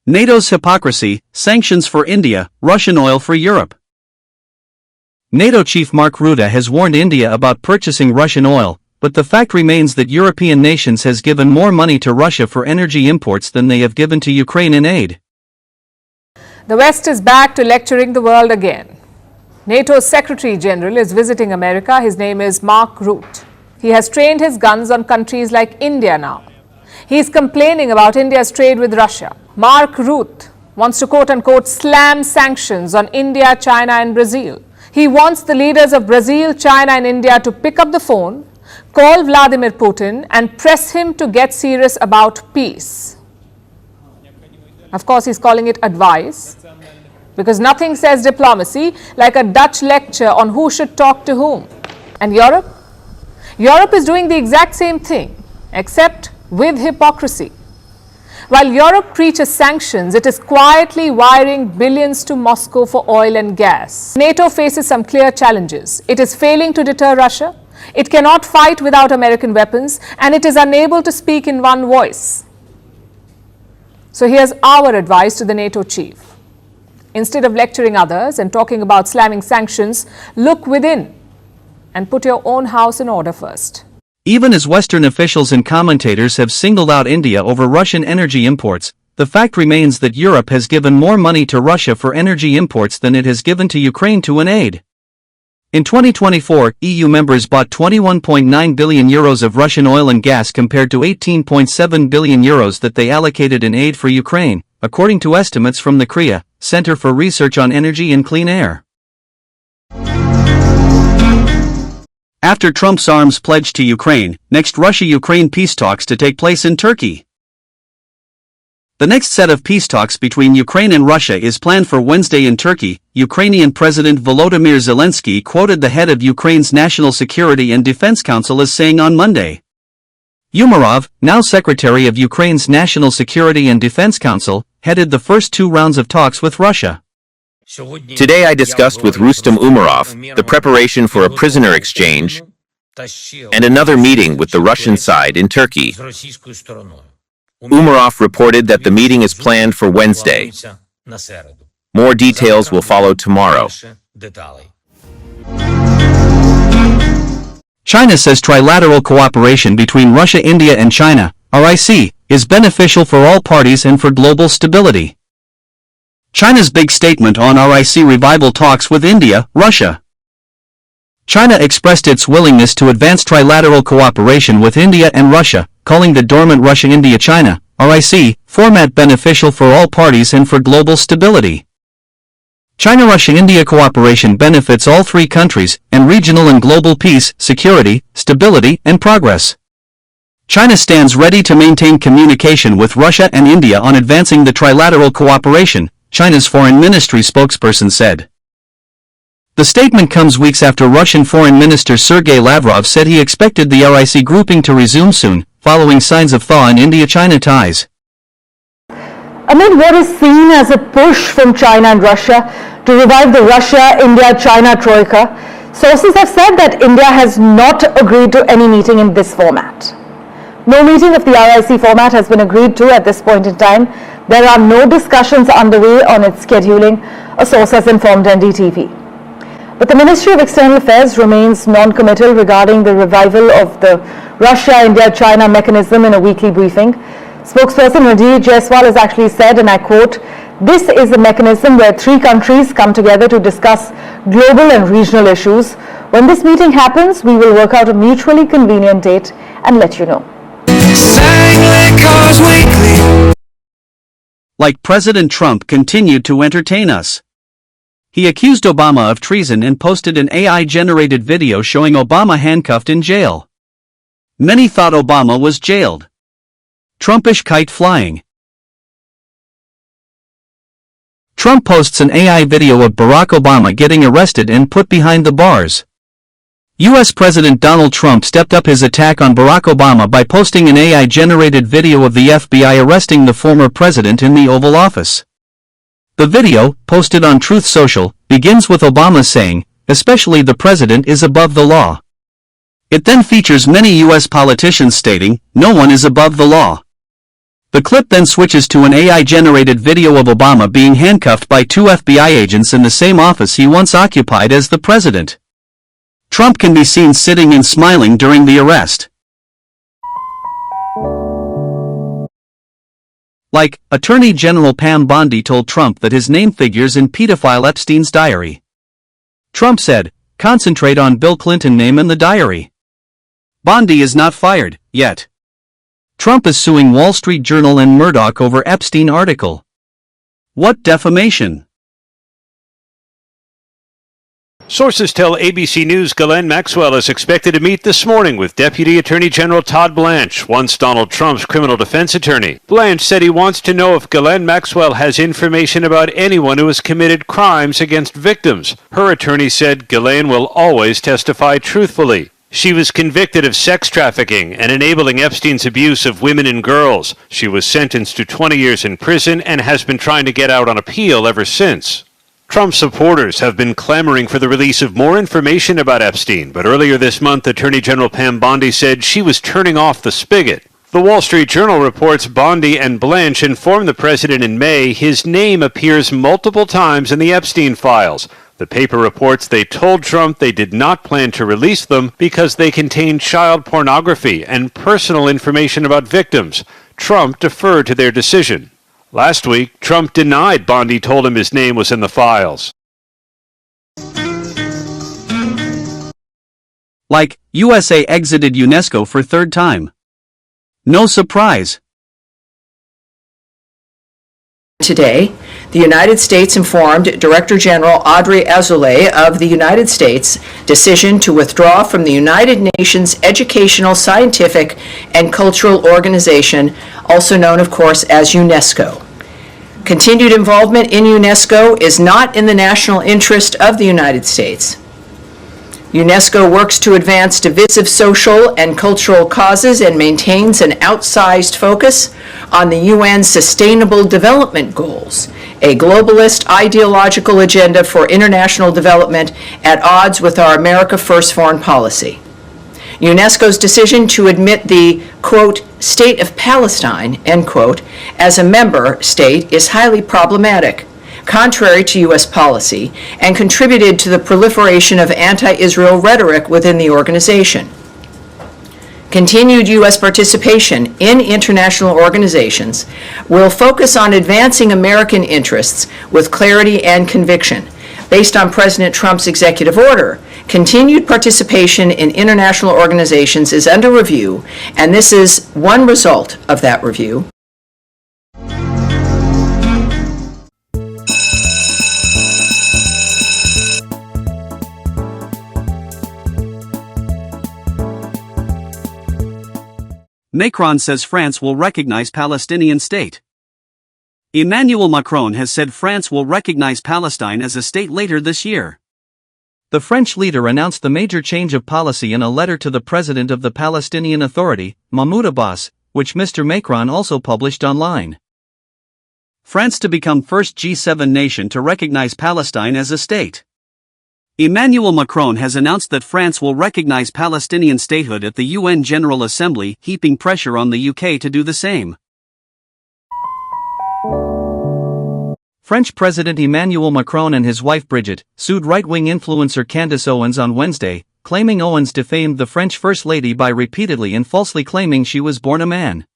NATO's hypocrisy, sanctions for India, Russian oil for Europe. NATO chief Mark Rutte has warned India about purchasing Russian oil, but the fact remains that European nations has given more money to Russia for energy imports than they have given to Ukraine in aid. The West is back to lecturing the world again. NATO's Secretary General is visiting America. His name is Mark Rutte. He has trained his guns on countries like India now. He is complaining about India's trade with Russia. Mark Rutte wants to quote-unquote slam sanctions on India, China and Brazil. He wants the leaders of Brazil, China and India to pick up the phone, call Vladimir Putin and press him to get serious about peace. Of course, he's calling it advice, because nothing says diplomacy like a Dutch lecture on who should talk to whom. And Europe? Europe is doing the exact same thing, except with hypocrisy. While Europe preaches sanctions, it is quietly wiring billions to Moscow for oil and gas. NATO faces some clear challenges. It is failing to deter Russia, it cannot fight without American weapons, and it is unable to speak in one voice. So here's our advice to the NATO chief. Instead of lecturing others and talking about slamming sanctions, look within and put your own house in order first. Even as Western officials and commentators have singled out India over Russian energy imports, the fact remains that Europe has given more money to Russia for energy imports than it has given to Ukraine to an aid. In 2024, EU members bought 21.9 billion euros of Russian oil and gas compared to 18.7 billion euros that they allocated in aid for Ukraine, according to estimates from the CREA, Center for Research on Energy and Clean Air. After Trump's arms pledge to Ukraine, next Russia-Ukraine peace talks to take place in Turkey. The next set of peace talks between Ukraine and Russia is planned for Wednesday in Turkey. Ukrainian President Volodymyr Zelensky quoted the head of Ukraine's National Security and Defense Council as saying on Monday. Umerov, now Secretary of Ukraine's National Security and Defense Council, headed the first two rounds of talks with Russia. Today I discussed with Rustem Umerov the preparation for a prisoner exchange and another meeting with the Russian side in Turkey. Umerov reported that the meeting is planned for Wednesday. More details will follow tomorrow. China says trilateral cooperation between Russia, India and China, RIC, is beneficial for all parties and for global stability. China's big statement on RIC revival talks with India, Russia. China expressed its willingness to advance trilateral cooperation with India and Russia, calling the dormant Russia-India-China, RIC, format beneficial for all parties and for global stability. China-Russia-India cooperation benefits all three countries, and regional and global peace, security, stability, and progress. China stands ready to maintain communication with Russia and India on advancing the trilateral cooperation, China's foreign ministry spokesperson said. The statement comes weeks after Russian Foreign Minister Sergei Lavrov said he expected the RIC grouping to resume soon, following signs of thaw in India-China ties. Amid what is seen as a push from China and Russia to revive the Russia-India-China troika, sources have said that India has not agreed to any meeting in this format. No meeting of the RIC format has been agreed to at this point in time. There are no discussions underway on its scheduling, a source has informed NDTV. But the Ministry of External Affairs remains non-committal regarding the revival of the Russia-India-China mechanism in a weekly briefing. Spokesperson Radhi Jaiswal has actually said, and I quote, "This is a mechanism where three countries come together to discuss global and regional issues. When this meeting happens, we will work out a mutually convenient date and let you know." Sanglikar's Weekly. Like President Trump continued to entertain us. He accused Obama of treason and posted an AI-generated video showing Obama handcuffed in jail. Many thought Obama was jailed. Trumpish kite flying. Trump posts an AI video of Barack Obama getting arrested and put behind the bars. U.S. President Donald Trump stepped up his attack on Barack Obama by posting an AI-generated video of the FBI arresting the former president in the Oval Office. The video, posted on Truth Social, begins with Obama saying, "Especially the president is above the law." It then features many U.S. politicians stating, "No one is above the law." The clip then switches to an AI-generated video of Obama being handcuffed by two FBI agents in the same office he once occupied as the president. Trump can be seen sitting and smiling during the arrest. Like, Attorney General Pam Bondi told Trump that his name figures in pedophile Epstein's diary. Trump said, "Concentrate on Bill Clinton's name in the diary." Bondi is not fired, yet. Trump is suing Wall Street Journal and Murdoch over Epstein article. What defamation? Sources tell ABC News Ghislaine Maxwell is expected to meet this morning with Deputy Attorney General Todd Blanche, once Donald Trump's criminal defense attorney. Blanche said he wants to know if Ghislaine Maxwell has information about anyone who has committed crimes against victims. Her attorney said Ghislaine will always testify truthfully. She was convicted of sex trafficking and enabling Epstein's abuse of women and girls. She was sentenced to 20 years in prison and has been trying to get out on appeal ever since. Trump supporters have been clamoring for the release of more information about Epstein, but earlier this month, Attorney General Pam Bondi said she was turning off the spigot. The Wall Street Journal reports Bondi and Blanche informed the president in May his name appears multiple times in the Epstein files. The paper reports they told Trump they did not plan to release them because they contained child pornography and personal information about victims. Trump deferred to their decision. Last week, Trump denied Bondi told him his name was in the files. Like, USA exited UNESCO for third time. No surprise. Today, the United States informed Director General Audrey Azoulay of the United States' decision to withdraw from the United Nations Educational, Scientific, and Cultural Organization, also known, of course, as UNESCO. Continued involvement in UNESCO is not in the national interest of the United States. UNESCO works to advance divisive social and cultural causes and maintains an outsized focus on the UN's Sustainable Development Goals, a globalist ideological agenda for international development at odds with our America First foreign policy. UNESCO's decision to admit the, quote, State of Palestine, end quote, as a member state is highly problematic, contrary to U.S. policy, and contributed to the proliferation of anti-Israel rhetoric within the organization. Continued U.S. participation in international organizations will focus on advancing American interests with clarity and conviction. Based on President Trump's executive order, continued participation in international organizations is under review, and this is one result of that review. Macron says France will recognize Palestinian state. Emmanuel Macron has said France will recognize Palestine as a state later this year. The French leader announced the major change of policy in a letter to the president of the Palestinian Authority, Mahmoud Abbas, which Mr. Macron also published online. France to become first G7 nation to recognize Palestine as a state. Emmanuel Macron has announced that France will recognize Palestinian statehood at the UN General Assembly, heaping pressure on the UK to do the same. French President Emmanuel Macron and his wife Brigitte sued right-wing influencer Candace Owens on Wednesday, claiming Owens defamed the French First Lady by repeatedly and falsely claiming she was born a man.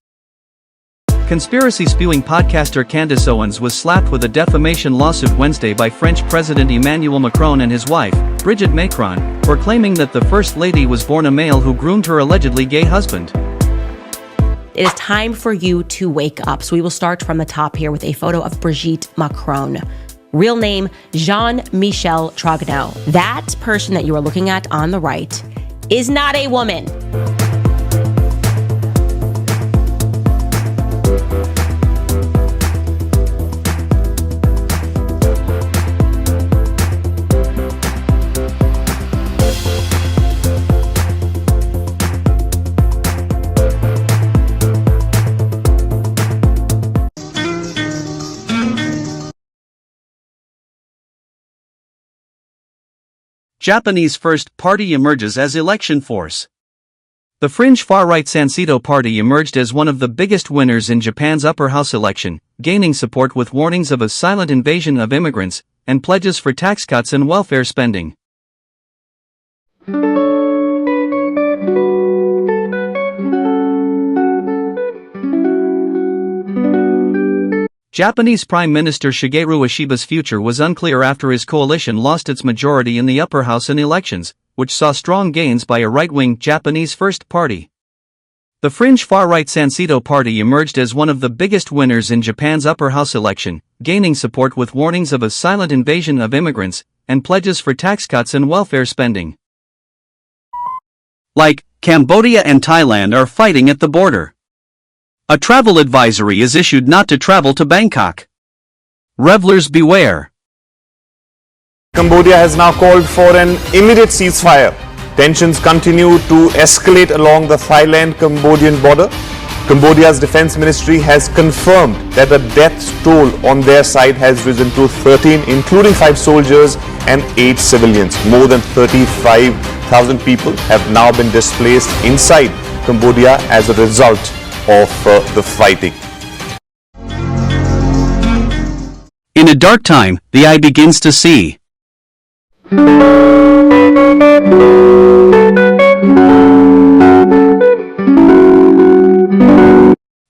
Conspiracy-spewing podcaster Candace Owens was slapped with a defamation lawsuit Wednesday by French President Emmanuel Macron and his wife, Brigitte Macron, for claiming that the First Lady was born a male who groomed her allegedly gay husband. It is time for you to wake up. So we will start from the top here with a photo of Brigitte Macron. Real name, Jean-Michel Trogneux. That person that you are looking at on the right is not a woman. Japanese First Party emerges as election force. The fringe far-right Sansito party emerged as one of the biggest winners in Japan's upper house election, gaining support with warnings of a silent invasion of immigrants and pledges for tax cuts and welfare spending. Japanese Prime Minister Shigeru Ishiba's future was unclear after his coalition lost its majority in the upper house in elections, which saw strong gains by a right-wing Japanese First Party. The fringe far-right Sansito party emerged as one of the biggest winners in Japan's upper house election, gaining support with warnings of a silent invasion of immigrants and pledges for tax cuts and welfare spending. Like, Cambodia and Thailand are fighting at the border. A travel advisory is issued not to travel to Bangkok. Revelers beware. Cambodia has now called for an immediate ceasefire. Tensions continue to escalate along the Thailand-Cambodian border. Cambodia's defense ministry has confirmed that the death toll on their side has risen to 13, including 5 soldiers and 8 civilians. More than 35,000 people have now been displaced inside Cambodia as a result of the fighting. In a dark time, the eye begins to see.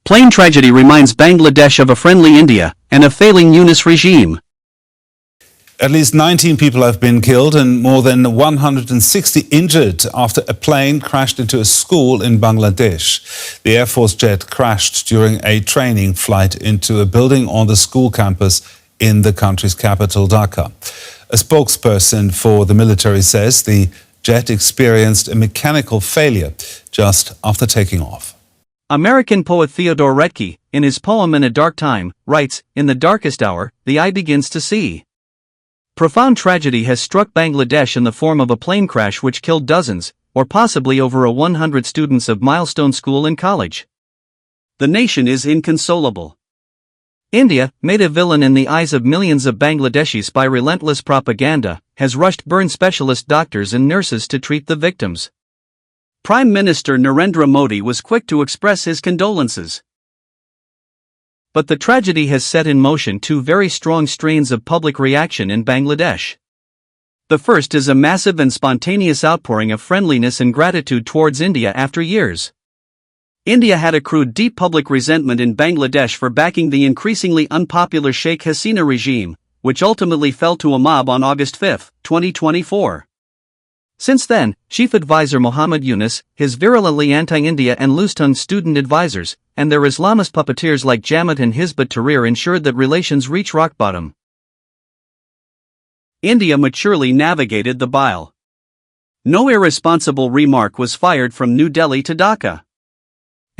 Plane tragedy reminds Bangladesh of a friendly India and a failing Yunus regime. At least 19 people have been killed and more than 160 injured after a plane crashed into a school in Bangladesh. The Air Force jet crashed during a training flight into a building on the school campus in the country's capital, Dhaka. A spokesperson for the military says the jet experienced a mechanical failure just after taking off. American poet Theodore Retke, in his poem In a Dark Time, writes, "In the darkest hour, the eye begins to see." Profound tragedy has struck Bangladesh in the form of a plane crash which killed dozens, or possibly over 100 students of Milestone School and College. The nation is inconsolable. India, made a villain in the eyes of millions of Bangladeshis by relentless propaganda, has rushed burn specialist doctors and nurses to treat the victims. Prime Minister Narendra Modi was quick to express his condolences. But the tragedy has set in motion 2 very strong strains of public reaction in Bangladesh. The first is a massive and spontaneous outpouring of friendliness and gratitude towards India after years. India had accrued deep public resentment in Bangladesh for backing the increasingly unpopular Sheikh Hasina regime, which ultimately fell to a mob on August 5, 2024. Since then, Chief Advisor Muhammad Yunus, his virulently anti-India and loose-tongued student advisors, and their Islamist puppeteers like Jamaat and Hizb ut-Tahrir ensured that relations reach rock bottom. India maturely navigated the bile. No irresponsible remark was fired from New Delhi to Dhaka.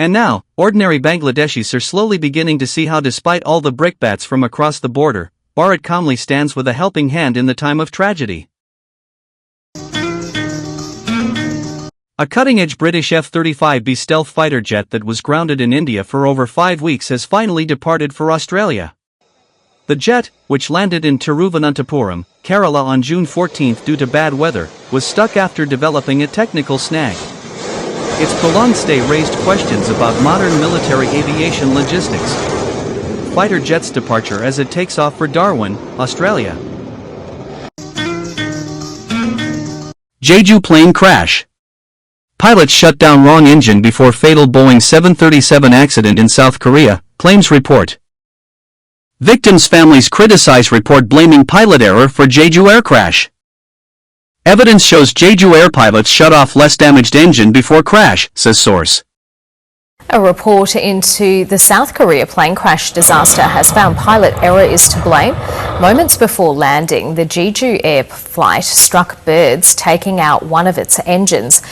And now, ordinary Bangladeshis are slowly beginning to see how despite all the brickbats from across the border, Bharat calmly stands with a helping hand in the time of tragedy. A cutting-edge British F-35B stealth fighter jet that was grounded in India for over 5 weeks has finally departed for Australia. The jet, which landed in Tiruvananthapuram, Kerala on June 14 due to bad weather, was stuck after developing a technical snag. Its prolonged stay raised questions about modern military aviation logistics. Fighter jet's departure as it takes off for Darwin, Australia. Jeju plane crash. Pilots shut down wrong engine before fatal Boeing 737 accident in South Korea, claims report. Victims' families criticize report blaming pilot error for Jeju air crash. Evidence shows Jeju air pilots shut off less damaged engine before crash, says source. A report into the South Korea plane crash disaster has found pilot error is to blame. Moments before landing, the Jeju air flight struck birds, taking out one of its engines.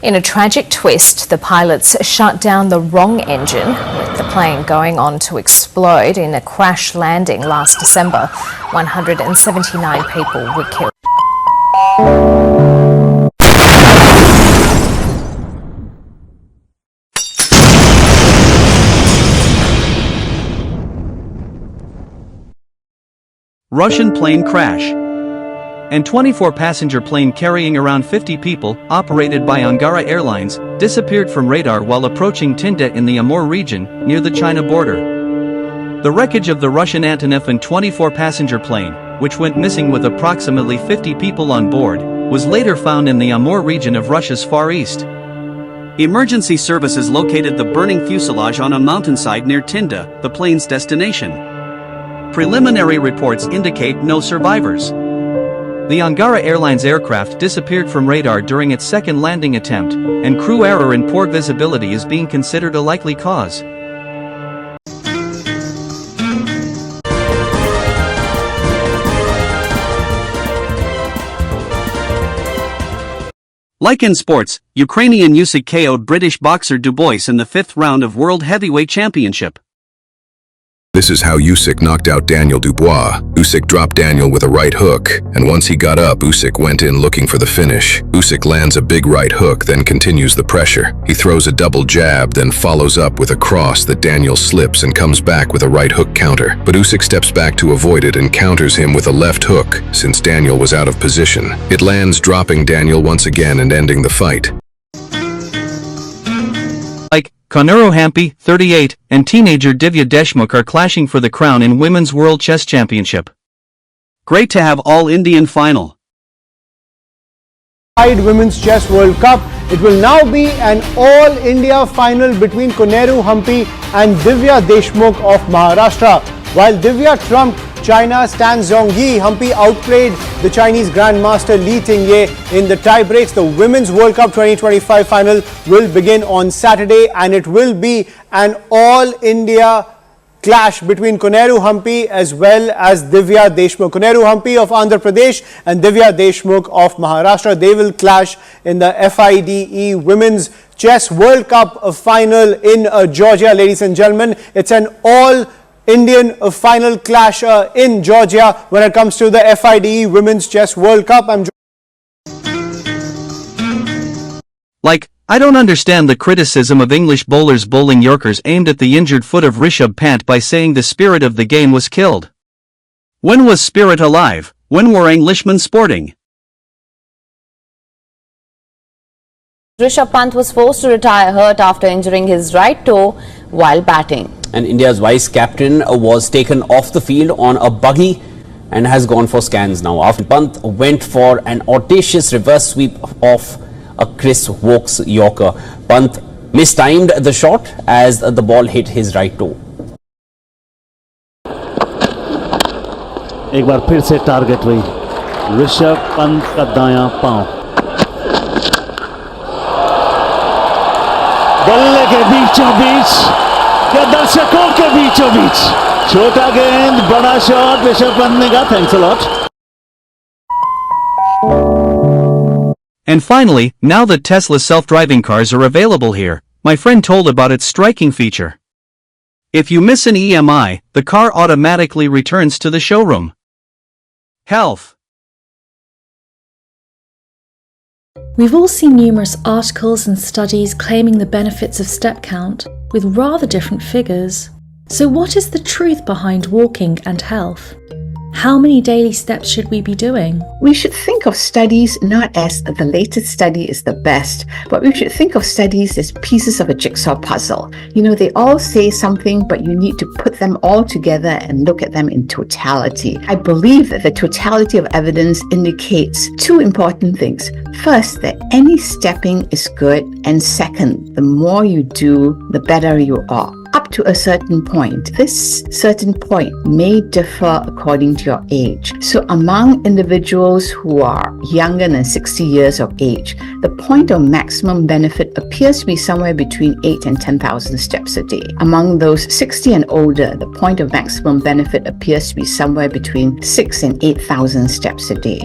In a tragic twist, the pilots shut down the wrong engine, with the plane going on to explode in a crash landing last December. 179 people were killed. Russian plane crash. and 24-passenger plane carrying around 50 people, operated by Angara Airlines, disappeared from radar while approaching Tinda in the Amur region, near the China border. The wreckage of the Russian Antonov and 24-passenger plane, which went missing with approximately 50 people on board, was later found in the Amur region of Russia's Far East. Emergency services located the burning fuselage on a mountainside near Tinda, the plane's destination. Preliminary reports indicate no survivors. The Angara Airlines aircraft disappeared from radar during its second landing attempt, and crew error and poor visibility is being considered a likely cause. Like in sports, Ukrainian Usyk KO'd British boxer Dubois in the 5th round of World Heavyweight Championship. This is how Usyk knocked out Daniel Dubois. Usyk dropped Daniel with a right hook, and once he got up, Usyk went in looking for the finish. Usyk lands a big right hook, then continues the pressure. He throws a double jab, then follows up with a cross that Daniel slips and comes back with a right hook counter. But Usyk steps back to avoid it and counters him with a left hook, since Daniel was out of position. It lands, dropping Daniel once again and ending the fight. Like, Konuro Hampi, 38, and teenager Divya Deshmukh are clashing for the crown in Women's World Chess Championship. Great to have all-Indian final. Women's Chess World Cup. It will now be an all-India final between Konuro Hampi and Divya Deshmukh of Maharashtra. While Divya trumped China's Tan Zhongyi, Hampi outplayed the Chinese Grandmaster Li Tingye in the tie-breaks. The Women's World Cup 2025 final will begin on Saturday, and it will be an all-India clash between Konuro Hampi as well as Divya Deshmukh. Konuro Hampi of Andhra Pradesh and Divya Deshmukh of Maharashtra. They will clash in the FIDE Women's Chess World Cup final in Georgia, ladies and gentlemen. It's an all-Indian final clash in Georgia when it comes to the FIDE Women's Chess World Cup. Like, I don't understand the criticism of English bowlers bowling Yorkers aimed at the injured foot of Rishabh Pant by saying the spirit of the game was killed. When was spirit alive? When were Englishmen sporting? Rishabh Pant was forced to retire hurt after injuring his right toe while batting. And India's vice captain was taken off the field on a buggy and has gone for scans now. After Pant went for an audacious reverse sweep off a Chris Wokes Yorker. Pant mistimed the shot as the ball hit his right toe. एक बार फिर से target हुई ऋषभ पंत का दायां पांव, बल्ले के बीचों बीच या दर्शकों के बीचों बीच, छोटा गेंद बड़ा शॉट, ऋषभ पंत ने कहा thanks a lot. And finally, now that Tesla self-driving cars are available here, my friend told about its striking feature. If you miss an EMI, the car automatically returns to the showroom. Health. We've all seen numerous articles and studies claiming the benefits of step count, with rather different figures. So what is the truth behind walking and health? How many daily steps should we be doing? We should think of studies not as the latest study is the best, but we should think of studies as pieces of a jigsaw puzzle. You know, they all say something, but you need to put them all together and look at them in totality. I believe that the totality of evidence indicates two important things. First, that any stepping is good, and second, the more you do, the better you are. Up to a certain point. This certain point may differ according to your age. So among individuals who are younger than 60 years of age, the point of maximum benefit appears to be somewhere between 8 and 10,000 steps a day. Among those 60 and older, the point of maximum benefit appears to be somewhere between 6 and 8,000 steps a day.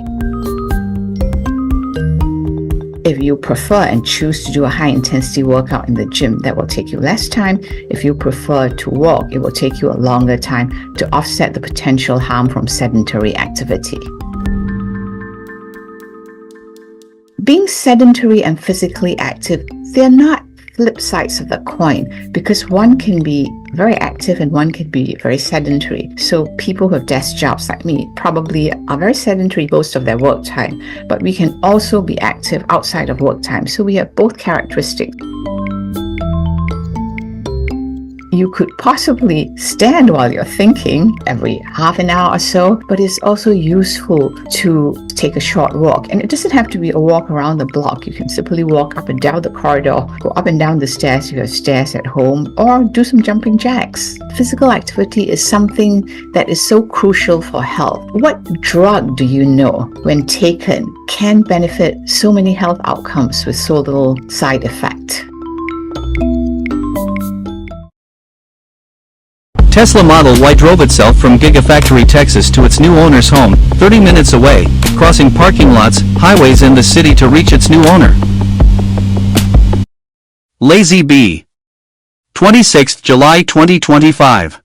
If you prefer and choose to do a high-intensity workout in the gym, that will take you less time. If you prefer to walk, it will take you a longer time to offset the potential harm from sedentary activity. Being sedentary and physically active, they're not flip sides of the coin, because one can be very active and one can be very sedentary. So people who have desk jobs like me probably are very sedentary most of their work time, but we can also be active outside of work time. So we have both characteristics. You could possibly stand while you're thinking every half an hour or so, but it's also useful to take a short walk. And it doesn't have to be a walk around the block. You can simply walk up and down the corridor, go up and down the stairs if you have stairs at home, or do some jumping jacks. Physical activity is something that is so crucial for health. What drug do you know, when taken, can benefit so many health outcomes with so little side effect? Tesla Model Y drove itself from Gigafactory, Texas to its new owner's home, 30 minutes away, crossing parking lots, highways in the city to reach its new owner. Lazy Bee. 26 July 2025.